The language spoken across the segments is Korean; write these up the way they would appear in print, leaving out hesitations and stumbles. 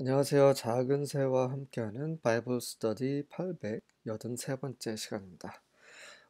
안녕하세요. 작은 새와 함께하는 바이블 스터디 883번째 시간입니다.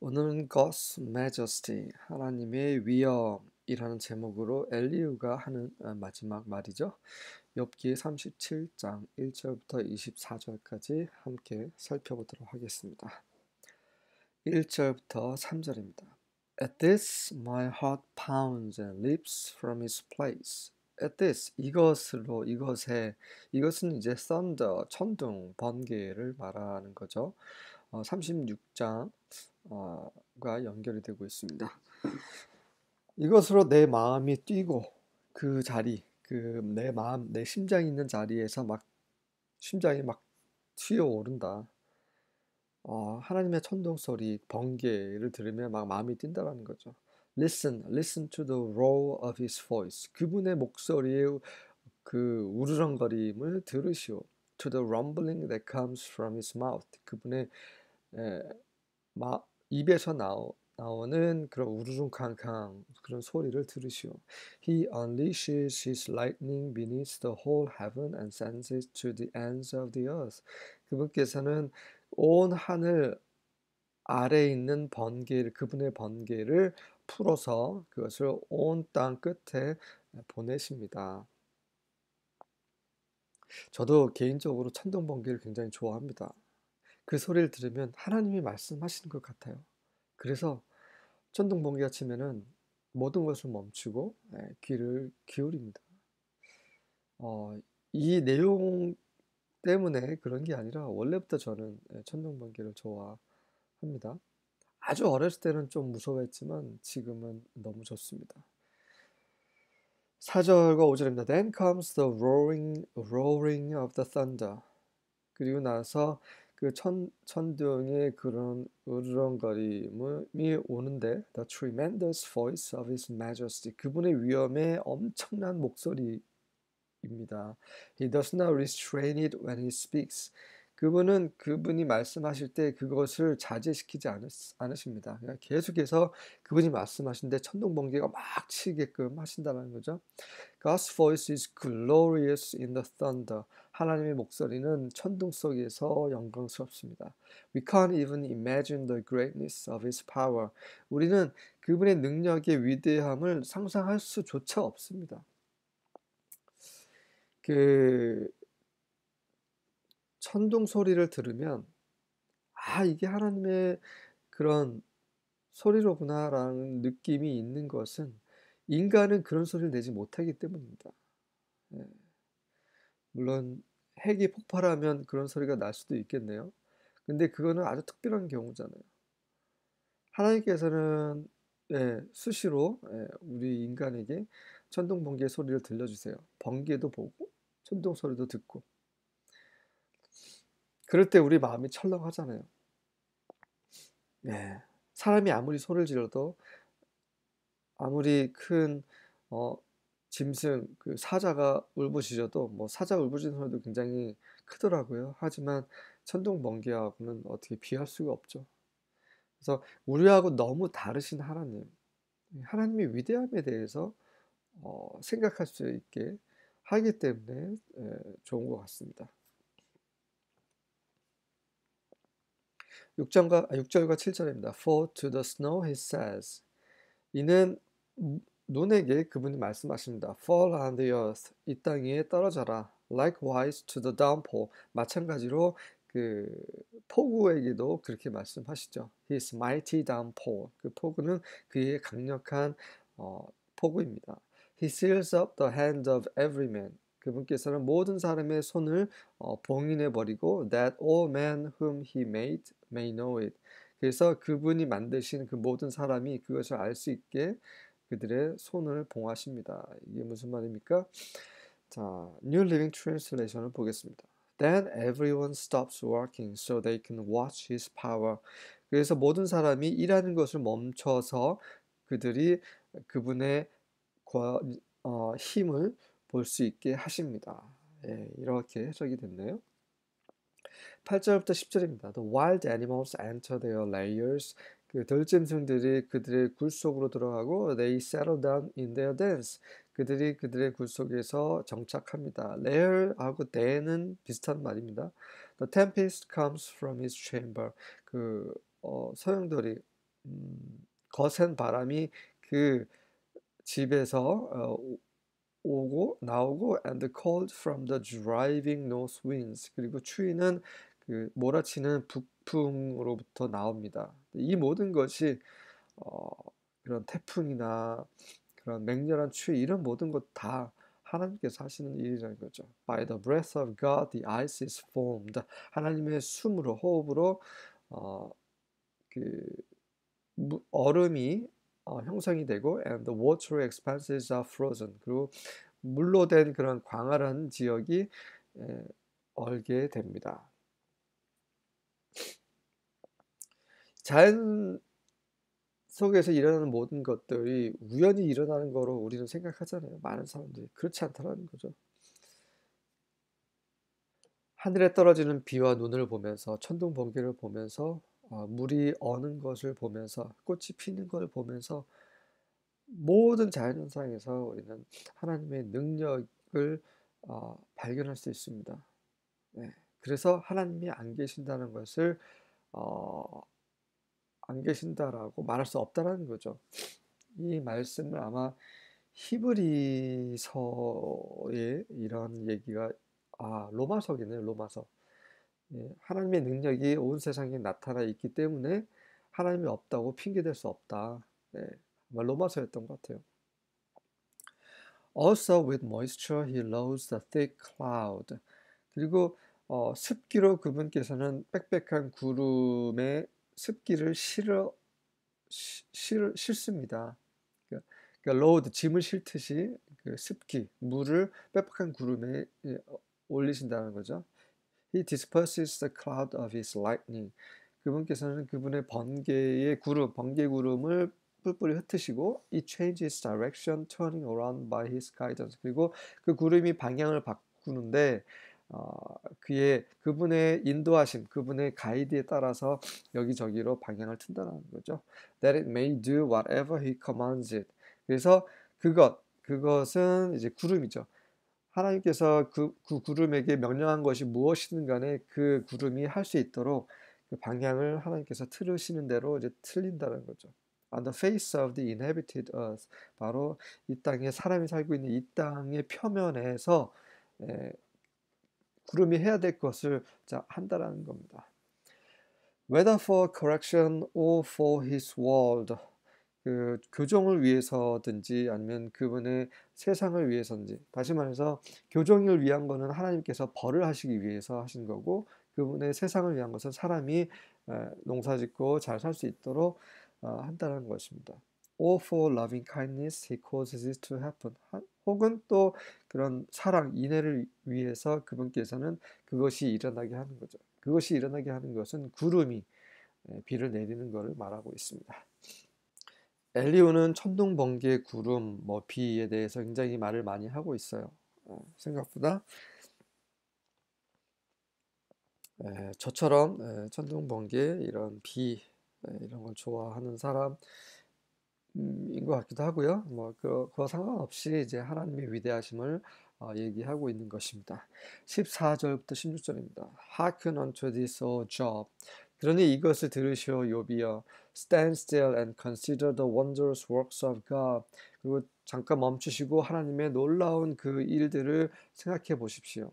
오늘은 God's Majesty, 하나님의 위엄이라는 제목으로 엘리후가 하는 마지막 말이죠. 욥기 37장 1절부터 24절까지 함께 살펴보도록 하겠습니다. 1절부터 3절입니다. At this my heart pounds and leaps from its place. At this 이것은 이제 thunder 천둥 번개를 말하는 거죠. 36장과 연결이 되고 있습니다. 이것으로 내 마음이 뛰고 그 자리 내 심장이 있는 자리에서 심장이 막 튀어오른다. 하나님의 천둥 소리, 번개를 들으면 막 마음이 뛴다라는 거죠. Listen to the roar of his voice. 그분의 목소리의 그 우르렁거림을 들으시오. To the rumbling that comes from his mouth. 그분의 에, 입에서 나오는 그런 우르릉캉캉 그런 소리를 들으시오. He unleashes his lightning beneath the whole heaven and sends it to the ends of the earth. 그분께서는 온 하늘 아래에 있는 그분의 번개를 풀어서 그것을 온 땅 끝에 보내십니다. 저도 개인적으로 천둥 번개를 굉장히 좋아합니다. 그 소리를 들으면 하나님이 말씀하시는 것 같아요. 그래서 천둥 번개가 치면은 모든 것을 멈추고 귀를 기울입니다. 이 내용 때문에 그런 게 아니라 원래부터 저는 천둥 번개를 좋아합니다. 아주 어렸을 때는 좀 무서워했지만 지금은 너무 좋습니다. 4절과 5절입니다. Then comes the roaring of the thunder. 그리고 나서 그 천둥의 그런 으르렁거림이 오는데 The tremendous voice of his majesty. 그분의 위엄의 엄청난 목소리입니다. He does not restrain it when he speaks. 그분이 말씀하실 때 그것을 자제시키지 않으십니다. 그냥 계속해서 그분이 말씀하시는데 천둥 번개가 막 치게끔 하신다는 거죠. God's voice is glorious in the thunder. 하나님의 목소리는 천둥 속에서 영광스럽습니다. We can't even imagine the greatness of his power. 우리는 그분의 능력의 위대함을 상상할 수조차 없습니다. 그 천둥 소리를 들으면 이게 하나님의 그런 소리로구나라는 느낌이 있는 것은 인간은 그런 소리를 내지 못하기 때문입니다. 예. 물론 핵이 폭발하면 그런 소리가 날 수도 있겠네요. 근데 그거는 아주 특별한 경우잖아요. 하나님께서는 수시로 우리 인간에게 천둥 번개 소리를 들려주세요. 번개도 보고 천둥 소리도 듣고. 그럴 때 우리 마음이 철렁하잖아요. 사람이 아무리 소리를 질러도 아무리 큰 짐승 그 사자가 울부짖어도 사자 울부짖는 소리도 굉장히 크더라고요. 하지만 천둥 번개하고는 어떻게 비할 수가 없죠. 그래서 우리하고 너무 다르신 하나님의 위대함에 대해서 생각할 수 있게 하기 때문에 좋은 것 같습니다. 6절과 7절입니다. For to the snow he says. 이는 눈에게 그분이 말씀하십니다. Fall on the earth. 이 땅 위에 떨어져라. Likewise to the downpour. 마찬가지로 그 폭우에게도 그렇게 말씀하시죠. His mighty downpour. 그 폭우는 그의 강력한 폭우입니다. He seals up the hand of every man. 그분께서는 모든 사람의 손을 봉인해 버리고 that all men whom he made may know it. 그래서 그분이 만드신 그 모든 사람이 그것을 알 수 있게 그들의 손을 봉하십니다. 이게 무슨 말입니까? 자, New Living Translation을 보겠습니다. Then everyone stops working so they can watch his power. 그래서 모든 사람이 일하는 것을 멈춰서 그들이 그분의 힘을 볼 수 있게 하십니다. 이렇게 해석이 됐네요. 8절부터 10절입니다. The wild animals enter their lairs. 그 들짐승들이 그들의 굴 속으로 들어가고 they settle down in their dens. 그들이 그들의 굴 속에서 정착합니다. lair하고 den은 비슷한 말입니다. The tempest comes from his chamber. 그 소용돌이 거센 바람이 그 집에서 오고 나오고 and the cold from the driving north winds. 그리고 추위는 그 몰아치는 북풍으로부터 나옵니다. 이 모든 것이 어, 그런 태풍이나 그런 맹렬한 추위 이런 모든 것 다 하나님께서 하시는 일이라는 거죠. By the breath of God, the ice is formed. 하나님의 숨으로 호흡으로 어, 그 얼음이 형성이 되고 and the water expanses are frozen. 그리고 물로 된 그런 광활한 지역이 얼게 됩니다. 자연 속에서 일어나는 모든 것들이 우연히 일어나는 거로 우리는 생각하잖아요. 많은 사람들이 그렇지 않다는 거죠. 하늘에 떨어지는 비와 눈을 보면서 천둥 번개를 보면서 물이 어는 것을 보면서 꽃이 피는 걸 보면서 모든 자연현상에서 우리는 하나님의 능력을 발견할 수 있습니다. 네. 그래서 하나님이 안 계신다는 것을 어, 안 계신다라고 말할 수 없다는 거죠. 이 말씀을 아마 히브리서에 이런 얘기가 로마서겠네요. 로마서. 예, 하나님의 능력이 온 세상에 나타나 있기 때문에 하나님이 없다고 핑계댈 수 없다. 네, 아마 로마서였던 것 같아요. Also with moisture he loads the thick cloud. 그리고 습기로 그분께서는 빽빽한 구름에 습기를 실습니다. 그러니까 load 짐을 싣듯이 그 습기 물을 빽빽한 구름에 올리신다는 거죠. He disperses the cloud of his lightning. 그분께서는 그분의 번개 구름을 뿔뿔이 흩으시고 It changes direction, turning around by his guidance. 그리고 그 구름이 방향을 바꾸는데 그분의 인도하심, 그분의 가이드에 따라서 여기저기로 방향을 튼다는 거죠. That it may do whatever he commands it. 그래서 그것은 이제 구름이죠. 하나님께서 그 구름에게 명령한 것이 무엇이든 간에 그 구름이 할 수 있도록 그 방향을 하나님께서 틀으시는 대로 이제 틀린다는 거죠. On the face of the inhabited earth. 바로 이 땅에 사람이 살고 있는 이 땅의 표면에서 구름이 해야 될 것을 한다라는 겁니다. Whether for correction or for his word. 그 교정을 위해서든지 아니면 그분의 세상을 위해서든지, 다시 말해서 교정을 위한 거는 하나님께서 벌을 하시기 위해서 하신 거고 그분의 세상을 위한 것은 사람이 농사짓고 잘 살 수 있도록 한다는 것입니다. Or for loving kindness he causes it to happen. 혹은 또 그런 사랑, 인애를 위해서 그분께서는 그것이 일어나게 하는 거죠. 그것이 일어나게 하는 것은 구름이 비를 내리는 것을 말하고 있습니다. 엘리후는 천둥, 번개, 구름, 비에 대해서 굉장히 말을 많이 하고 있어요. 생각보다 저처럼 천둥, 번개, 이런 비 이런 걸 좋아하는 사람인 것 같기도 하고요. 그거 상관없이 이제 하나님의 위대하심을 얘기하고 있는 것입니다. 14절부터 16절입니다. Hearken unto this, O Job. 그러니 이것을 들으시오 욥이여. Stand still and consider the wondrous works of God. 그리고 잠깐 멈추시고 하나님의 놀라운 그 일들을 생각해 보십시오.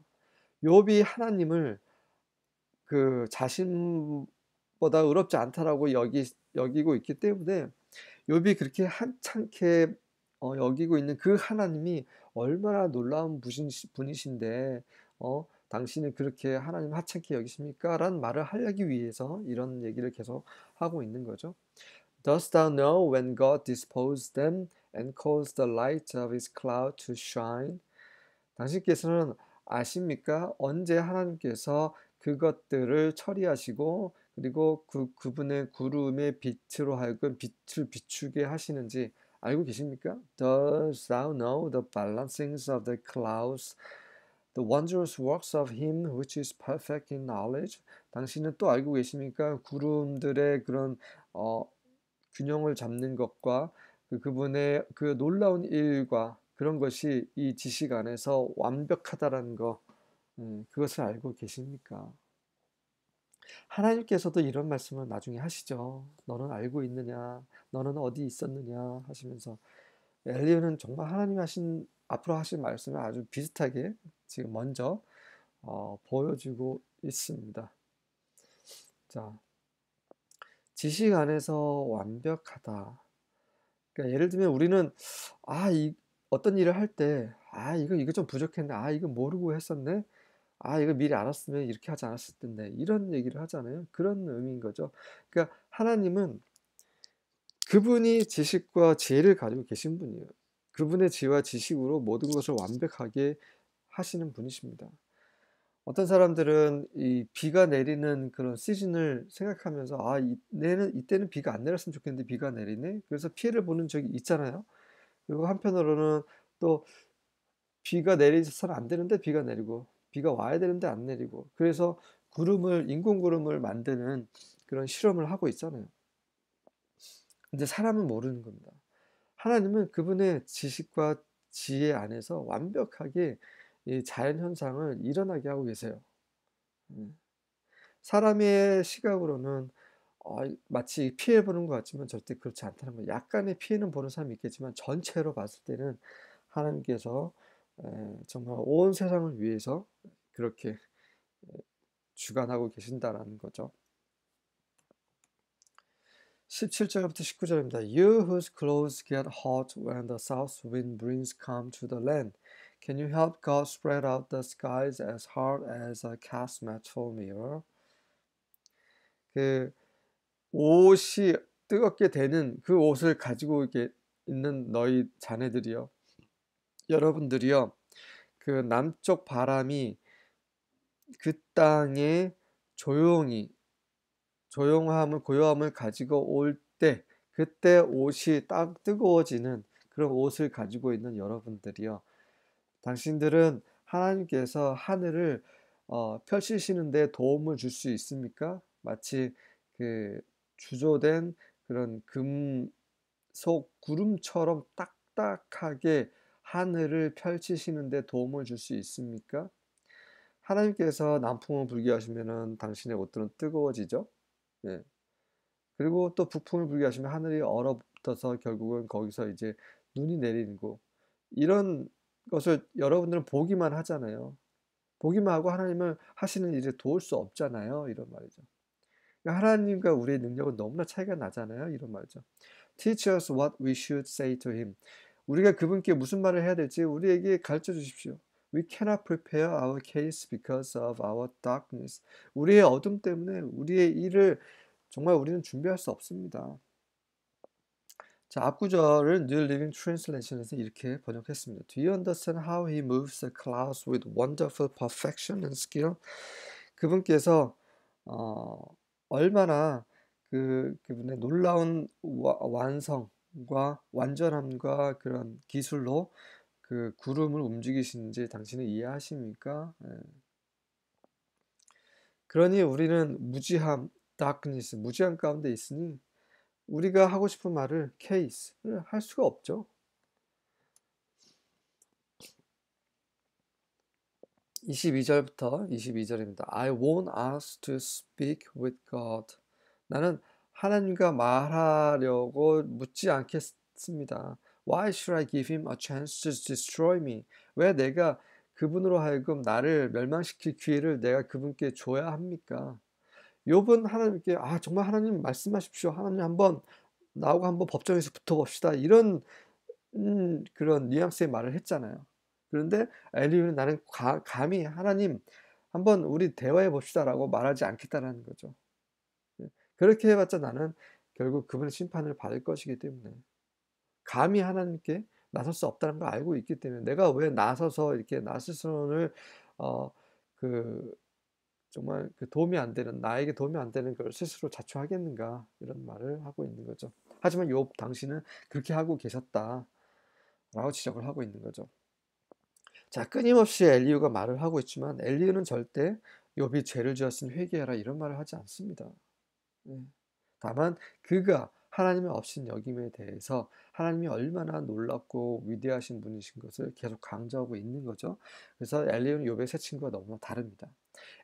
욥이 하나님을 그 자신보다 의롭지 않다라고 여기고 있기 때문에 욥이 그렇게 한창케 여기고 있는 그 하나님이 얼마나 놀라운 분이신데 당신이 그렇게 하나님 하찮게 여기십니까? 라는 말을 하기 위해서 이런 얘기를 계속 하고 있는 거죠. Dost thou know when God disposed them and caused the light of his cloud to shine? 당신께서는 아십니까? 언제 하나님께서 그것들을 처리하시고 그리고 그분의 구름의 빛으로 하여금 빛을 비추게 하시는지 알고 계십니까? Dost thou know the balancings of the clouds, the wondrous works of him which is perfect in knowledge? 당신은 또 알고 계십니까? 구름들의 그런 균형을 잡는 것과 그분의 그 놀라운 일과 그런 것이 이 지식 안에서 완벽하다라는 거, 그것을 알고 계십니까? 하나님께서도 이런 말씀을 나중에 하시죠. 너는 알고 있느냐? 너는 어디 있었느냐? 하시면서 엘리야는 정말 하나님 앞으로 하신 말씀을 아주 비슷하게 지금 먼저 보여주고 있습니다. 자, 지식 안에서 완벽하다. 그러니까 예를 들면 우리는 어떤 일을 할 때, 이거 좀 부족했네. 이거 모르고 했었네. 이거 미리 알았으면 이렇게 하지 않았을 텐데. 이런 얘기를 하잖아요. 그런 의미인 거죠. 그러니까 하나님은 그분이 지식과 지혜를 가지고 계신 분이에요. 그분의 지혜와 지식으로 모든 것을 완벽하게 하시는 분이십니다. 어떤 사람들은 이 비가 내리는 그런 시즌을 생각하면서 이때는 비가 안 내렸으면 좋겠는데 비가 내리네. 그래서 피해를 보는 적이 있잖아요. 그리고 한편으로는 또 비가 내리서는 안 되는데 비가 내리고 비가 와야 되는데 안 내리고 그래서 인공 구름을 만드는 그런 실험을 하고 있잖아요. 근데 사람은 모르는 겁니다. 하나님은 그분의 지식과 지혜 안에서 완벽하게 이 자연 현상을 일어나게 하고 계세요. 음. 사람의 시각으로는 마치 피해 보는 것 같지만 절대 그렇지 않다는 거예요. 약간의 피해는 보는 사람이 있겠지만 전체로 봤을 때는 하나님께서 정말 온 세상을 위해서 그렇게 주관하고 계신다라는 거죠. 17절부터 19절입니다. You whose clothes get hot when the south wind brings calm to the land. Can you help God spread out the skies as hard as a cast metal mirror? 그 옷이 뜨겁게 되는 그 옷을 가지고 이렇게 있는 너희 자네들이요. 여러분들이요. 그 남쪽 바람이 그 땅에 고요함을 가지고 올 때, 그때 옷이 딱 뜨거워지는 그런 옷을 가지고 있는 여러분들이요. 당신들은 하나님께서 하늘을 펼치시는데 도움을 줄 수 있습니까? 마치 그 주조된 그런 금속 구름처럼 딱딱하게 하늘을 펼치시는데 도움을 줄 수 있습니까? 하나님께서 남풍을 불게 하시면은 당신의 옷들은 뜨거워지죠. 예. 그리고 또 북풍을 불게 하시면 하늘이 얼어붙어서 결국은 거기서 이제 눈이 내리고 이런 것을 여러분들은 보기만 하잖아요. 보기만 하고 하나님을 하시는 일에 도울 수 없잖아요. 이런 말이죠. 그러니까 하나님과 우리의 능력은 너무나 차이가 나잖아요. 이런 말이죠. Teach us what we should say to him. 우리가 그분께 무슨 말을 해야 될지 우리에게 가르쳐 주십시오. We cannot prepare our case because of our darkness. 우리의 어둠 때문에 우리의 일을 정말 우리는 준비할 수 없습니다. 자, 앞구절을 New Living Translation에서 이렇게 번역했습니다. Do you understand how he moves the clouds with wonderful perfection and skill? 그분께서 얼마나 그분의 놀라운 완성과 완전함과 그런 기술로 그 구름을 움직이시는지 당신은 이해하십니까? 그러니 우리는 darkness, 무지함 가운데 있으니 우리가 하고 싶은 말을 case를 할 수가 없죠. 22절부터 22절입니다. I won't ask to speak with God. 나는 하나님과 말하려고 묻지 않겠습니다. Why should I give him a chance to destroy me? 왜 내가 그분으로 하여금 나를 멸망시킬 기회를 내가 그분께 줘야 합니까? 욥은 하나님께 정말 하나님 말씀하십시오. 하나님 나하고 한번 법정에서 붙어봅시다. 이런 그런 뉘앙스의 말을 했잖아요. 그런데 엘리후는 나는 감히 하나님 한번 우리 대화해 봅시다라고 말하지 않겠다라는 거죠. 그렇게 해봤자 나는 결국 그분의 심판을 받을 것이기 때문에 감히 하나님께 나설 수 없다는 걸 알고 있기 때문에 내가 왜 나서서 이렇게 나 스스로를 그 정말 나에게 도움이 안 되는 걸 스스로 자초하겠는가 이런 말을 하고 있는 거죠. 하지만 욥 당신은 그렇게 하고 계셨다라고 지적을 하고 있는 거죠. 자, 끊임없이 엘리후가 말을 하고 있지만 엘리후는 절대 욥이 죄를 지었으니 회개하라 이런 말을 하지 않습니다. 다만 그가 하나님의 없인 여김에 대해서 하나님이 얼마나 놀랍고 위대하신 분이신 것을 계속 강조하고 있는 거죠. 그래서 엘리야는 욥의 세 친구가 너무나 다릅니다.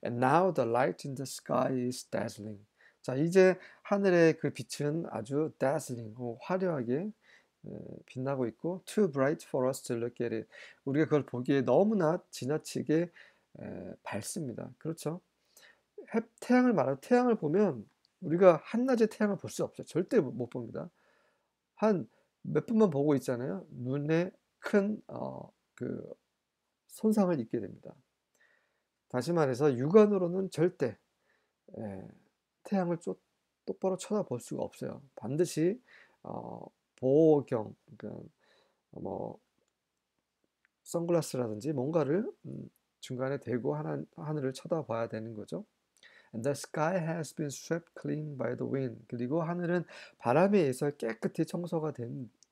And now the light in the sky is dazzling. 자, 이제 하늘의 그 빛은 아주 dazzling, 화려하게 빛나고 있고 too bright for us to look at it. 우리가 그걸 보기에 너무나 지나치게 밝습니다. 그렇죠? 태양을 말하면 태양을 보면 우리가 한낮에 태양을 볼 수 없죠. 절대 못 봅니다. 한 몇 분만 보고 있잖아요. 눈에 큰 그 손상을 입게 됩니다. 다시 말해서 육안으로는 절대 태양을 똑바로 쳐다볼 수가 없어요. 반드시 보호경, 그러니까 뭐 선글라스라든지 뭔가를 중간에 대고 하늘을 쳐다봐야 되는 거죠. And the sky has been swept clean by the wind. 그리고 하늘은 바람에 의해서 깨끗이 청소가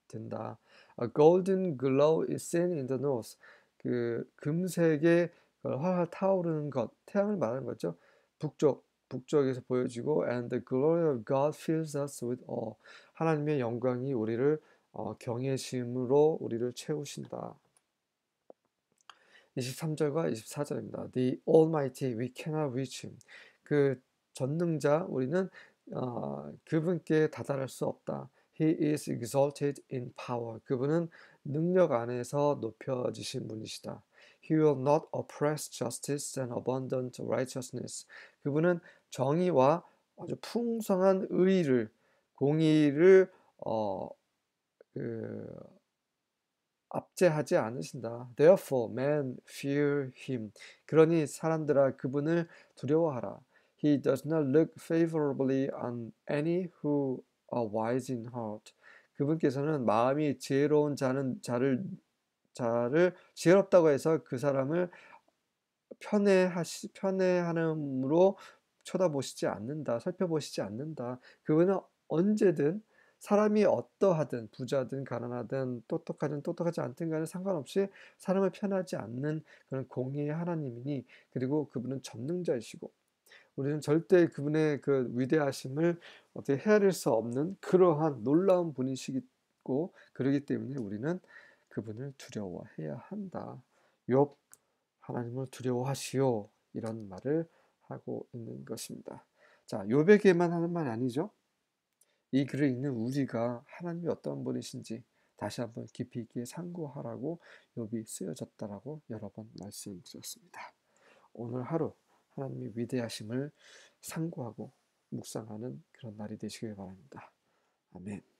된다. A golden glow is seen in the north. 그 금색의 활활 타오르는 것, 태양을 말하는 거죠. 북쪽에서 보여지고 and the glory of God fills us with awe. 하나님의 영광이 우리를 경외심으로 우리를 채우신다. 23절과 24절입니다. The Almighty, we cannot reach him. 그 전능자, 우리는 그분께 다다를 수 없다. He is exalted in power. 그분은 능력 안에서 높여지신 분이시다. He will not oppress justice and abundant righteousness. 그분은 정의와 아주 풍성한 의를, 공의를 압제하지 않으신다. Therefore, men fear him. 그러니 사람들아 그분을 두려워하라. He does not look favorably on any who are wise in heart. 그분께서는 마음이 지혜로운 자를 지혜롭다고 해서 그 사람을 편애하는으로 쳐다보시지 않는다. 살펴보시지 않는다. 그분은 언제든 사람이 어떠하든 부자든 가난하든 똑똑하든 똑똑하지 않든 간에 상관없이 사람을 편하지 않는 그런 공의의 하나님이니, 그리고 그분은 전능자이시고 우리는 절대 그분의 그 위대하심을 어떻게 헤아릴 수 없는 그러한 놀라운 분이시고, 그러기 때문에 우리는 그분을 두려워해야 한다. 욥, 하나님을 두려워하시오, 이런 말을 하고 있는 것입니다. 자, 욥에게만 하는 말이 아니죠. 이 글을 읽는 우리가 하나님이 어떤 분이신지 다시 한번 깊이 있게 상고하라고 욥이 쓰여졌다라고 여러 번 말씀드렸습니다. 오늘 하루 하나님의 위대하심을 상고하고 묵상하는 그런 날이 되시길 바랍니다. 아멘.